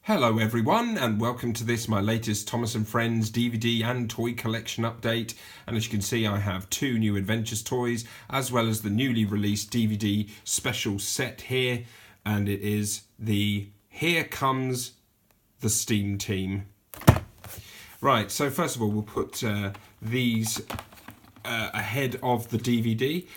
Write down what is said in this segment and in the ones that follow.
Hello everyone, and welcome to this, my latest Thomas & Friends DVD and toy collection update. And as you can see, I have two new Adventures toys, as well as the newly released DVD special set here. And it is the Here Comes the Steam Team. Right, so first of all, we'll put these ahead of the DVD.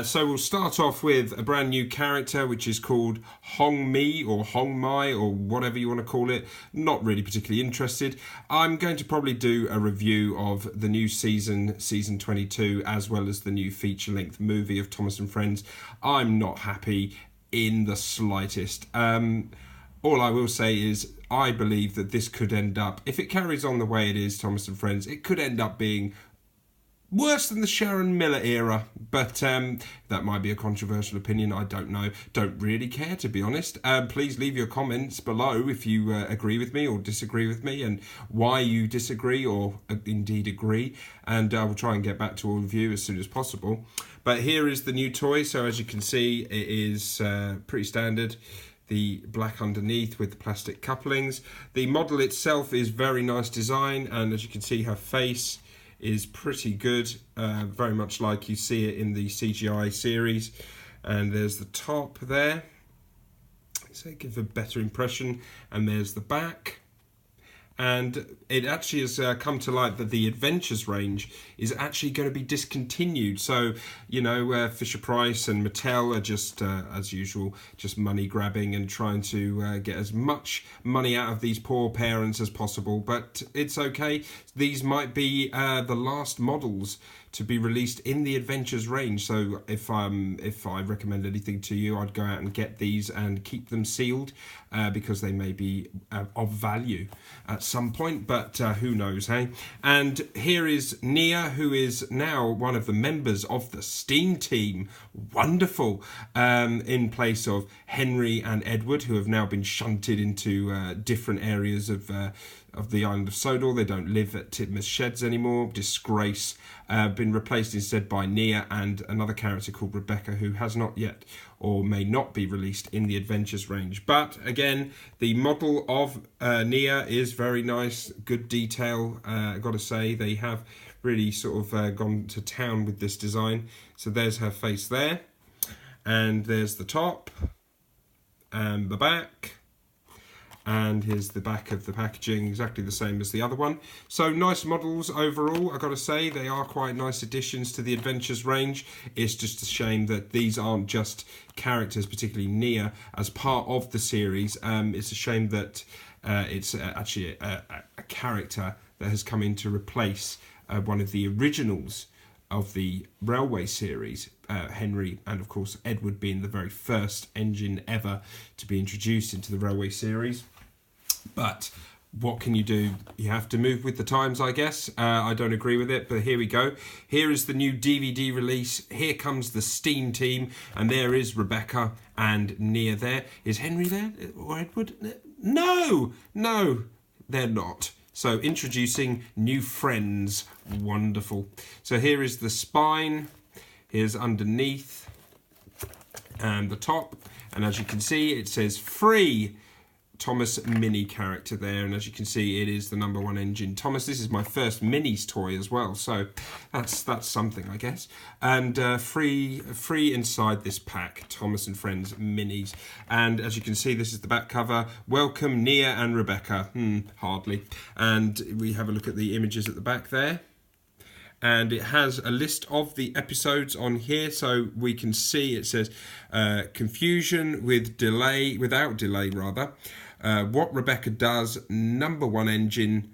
So we'll start off with a brand new character which is called Hong-Mei or Hong-Mei or whatever you want to call it. Not really particularly interested. I'm going to probably do a review of the new season 22, as well as the new feature-length movie of Thomas and Friends. I'm not happy in the slightest. All I will say is I believe that this could end up, if it carries on the way it is, Thomas and Friends, it could end up being worse than the Sharon Miller era, but that might be a controversial opinion, I don't know. Don't really care, to be honest. Please leave your comments below if you agree with me or disagree with me, and why you disagree or indeed agree, and I will try and get back to all of you as soon as possible. But here is the new toy. So as you can see, it is pretty standard. The black underneath with the plastic couplings. The model itself is very nice design, and as you can see, her face is pretty good, very much like you see it in the CGI series. And there's the top there, so give a better impression. And there's the back. And it actually has come to light that the Adventures range is actually going to be discontinued. So, you know, Fisher-Price and Mattel are just, as usual, just money grabbing and trying to get as much money out of these poor parents as possible. But it's okay. These might be the last models to be released in the Adventures range. So if I recommend anything to you, I'd go out and get these and keep them sealed because they may be of value at some point, but who knows, hey? And here is Nia, who is now one of the members of the Steam Team. Wonderful. In place of Henry and Edward, who have now been shunted into different areas of the island of Sodor. They don't live at Tidmouth Sheds anymore. Disgrace. Been replaced instead by Nia and another character called Rebecca, who has not yet or may not be released in the Adventures range. But again, the model of Nia is very nice, good detail. I've got to say, they have really sort of gone to town with this design. So there's her face there, and there's the top and the back. And here's the back of the packaging, exactly the same as the other one. So nice models overall, I've got to say. They are quite nice additions to the Adventures range. It's just a shame that these aren't just characters, particularly Nia, as part of the series. It's a shame that it's actually a character that has come in to replace one of the originals of the Railway series, Henry and of course Edward being the very first engine ever to be introduced into the Railway series. But what can you do? You have to move with the times, I guess. I don't agree with it, but here we go. Here is the new DVD release. Here comes the Steam Team, and there is Rebecca and Nia there. Is Henry there or Edward? No, they're not. So introducing new friends. Wonderful. So here is the spine. Here's underneath and the top. And as you can see, it says free Thomas Mini character there. And as you can see, it is the #1 engine Thomas. This is my first Minis toy as well. So that's something, I guess. And free inside this pack, Thomas and Friends Minis. And as you can see, this is the back cover. Welcome Nia and Rebecca. Hardly. And we have a look at the images at the back there. And it has a list of the episodes on here, so we can see it says confusion without delay, what Rebecca does, #1 engine,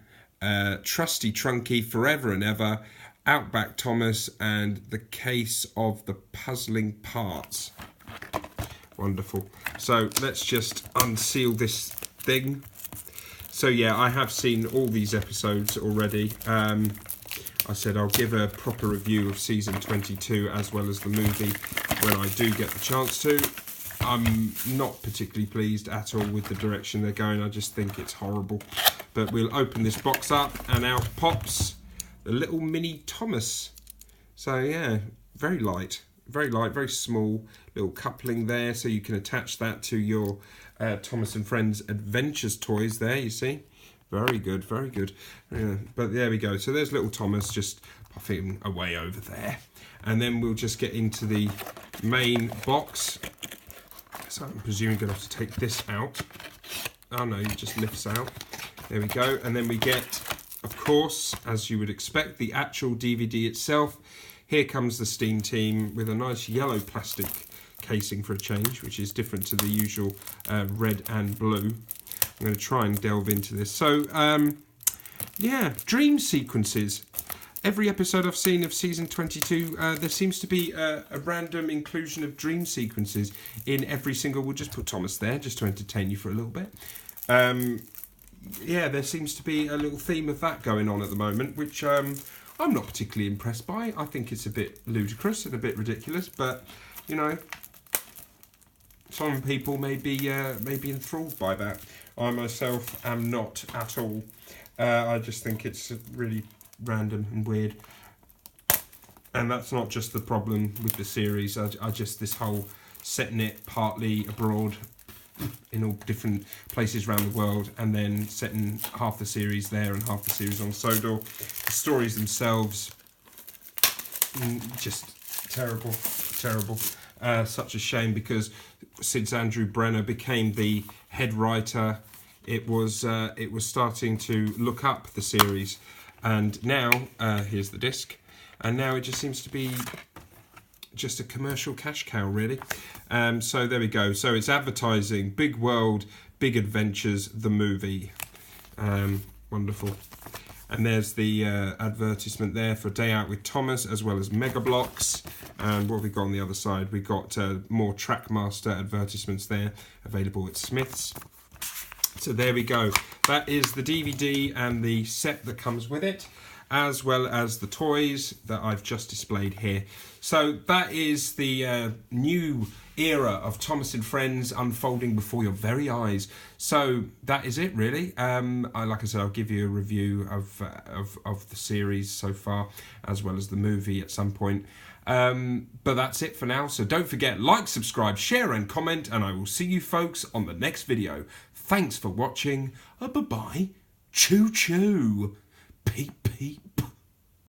trusty trunky, forever and ever, Outback Thomas, and the case of the puzzling parts. Wonderful. So let's just unseal this thing. So yeah, I have seen all these episodes already. I said I'll give a proper review of season 22 as well as the movie when I do get the chance to. I'm not particularly pleased at all with the direction they're going. I just think it's horrible. But we'll open this box up and out pops the little mini Thomas. So yeah, very light, very small little coupling there, so you can attach that to your Thomas and Friends Adventures toys there, you see. Very good, very good. But there we go. So there's little Thomas just puffing away over there. And then we'll just get into the main box. So I'm presuming I'm going to have to take this out. Oh no, it just lifts out. There we go. And then we get, of course, as you would expect, the actual DVD itself. Here comes the Steam Team with a nice yellow plastic casing for a change, which is different to the usual red and blue. I'm going to try and delve into this. So, yeah, dream sequences. Every episode I've seen of season 22, there seems to be a random inclusion of dream sequences in every single... We'll just put Thomas there, just to entertain you for a little bit. Yeah, there seems to be a little theme of that going on at the moment, which I'm not particularly impressed by. I think it's a bit ludicrous and a bit ridiculous, but, you know, some people may be enthralled by that. I myself am not at all. I just think it's really random and weird. And that's not just the problem with the series. I just, this whole setting it partly abroad in all different places around the world, and then setting half the series there and half the series on Sodor. The stories themselves, just terrible, terrible. Such a shame, because since Andrew Brenner became the head writer, it was starting to look up the series, and now here's the disc, and now it just seems to be just a commercial cash cow, really. So there we go. So it's advertising, big world, big adventures, the movie. Wonderful. And there's the advertisement there for Day Out with Thomas, as well as Mega Bloks. And what have we got on the other side? We got more Trackmaster advertisements there, available at Smith's. So there we go. That is the DVD and the set that comes with it, as well as the toys that I've just displayed here. So that is the new era of Thomas and Friends unfolding before your very eyes. So that is it, really. Like I said, I'll give you a review of the series so far, as well as the movie at some point. But that's it for now. So don't forget, like, subscribe, share and comment, and I will see you folks on the next video. Thanks for watching. Bye-bye. Choo-choo. Peep, peep.